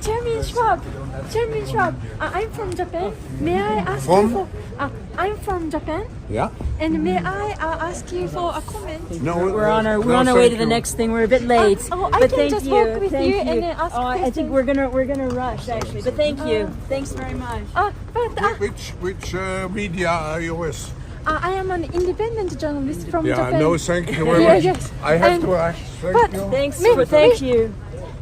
Chairman Schwab, I'm from Japan. May I ask From? you for? I'm from Japan, Yeah? and may I ask you for a comment? No, We're on our way to the next thing. We're a bit late. I but can thank just you. walk with Thank you and then ask I think questions. we're gonna rush actually. But thank you. Thanks very much. Which media are you with? I am an independent journalist from Yeah, Japan. no, thank you very much. Yes. I have And- to ask. but- Thank you. Thank you.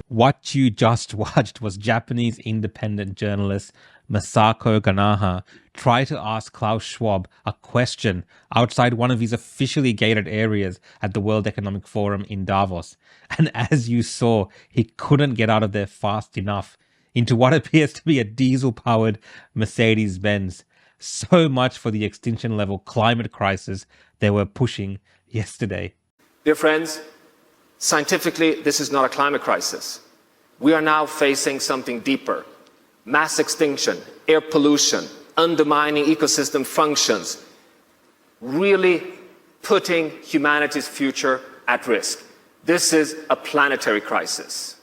What you just watched was Japanese independent journalist Masako Ganaha try to ask Klaus Schwab a question outside one of his officially gated areas at the World Economic Forum in Davos. And as you saw, he couldn't get out of there fast enough into what appears to be a diesel-powered Mercedes-Benz. So much for the extinction level climate crisis they were pushing yesterday. Dear friends, scientifically, this is not a climate crisis. We are now facing something deeper. Mass extinction, air pollution, undermining ecosystem functions, really putting humanity's future at risk. This is a planetary crisis.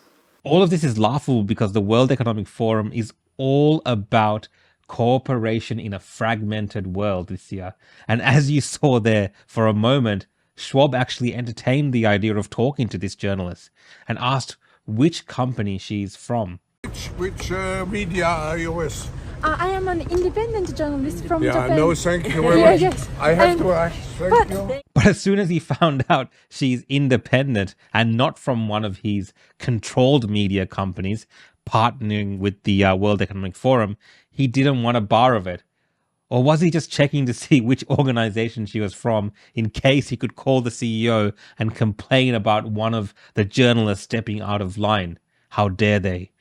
All of this is laughable because the World Economic Forum is all about cooperation in a fragmented world this year. And as you saw there for a moment, Schwab actually entertained the idea of talking to this journalist and asked which company she's from. Which media are you with? I am an independent journalist from Yeah, Japan. no, thank you very much. Yes. I have And- to ask. Thank you. But as soon as he found out she's independent and not from one of his controlled media companies partnering with the World Economic Forum, he didn't want a bar of it. Or was he just checking to see which organization she was from in case he could call the CEO and complain about one of the journalists stepping out of line? How dare they?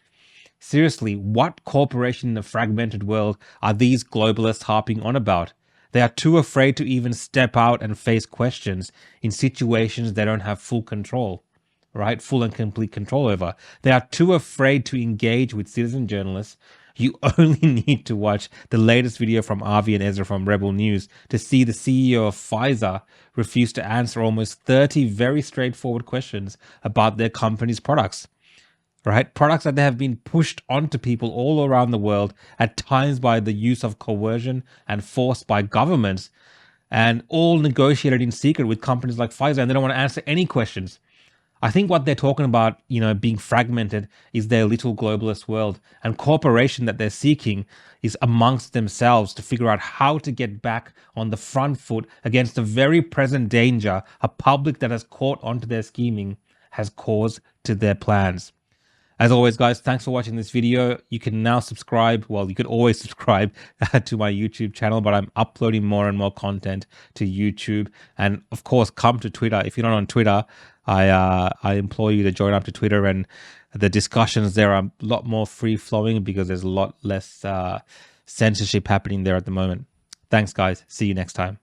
Seriously, what corporation in a fragmented world are these globalists harping on about? They are too afraid to even step out and face questions in situations they don't have full control, right? Full and complete control over. They are too afraid to engage with citizen journalists. You only need to watch the latest video from Avi and Ezra from Rebel News to see the CEO of Pfizer refuse to answer almost 30 very straightforward questions about their company's products. Right? Products that they have been pushed onto people all around the world, at times by the use of coercion and force by governments, and all negotiated in secret with companies like Pfizer, and they don't want to answer any questions. I think what they're talking about, being fragmented is their little globalist world, and cooperation that they're seeking is amongst themselves to figure out how to get back on the front foot against the very present danger a public that has caught onto their scheming has caused to their plans. As always, guys, thanks for watching this video. You can now subscribe. Well, you could always subscribe to my YouTube channel, but I'm uploading more and more content to YouTube. And of course, come to Twitter. If you're not on Twitter, I implore you to join up to Twitter, and the discussions there are a lot more free flowing because there's a lot less censorship happening there at the moment. Thanks, guys. See you next time.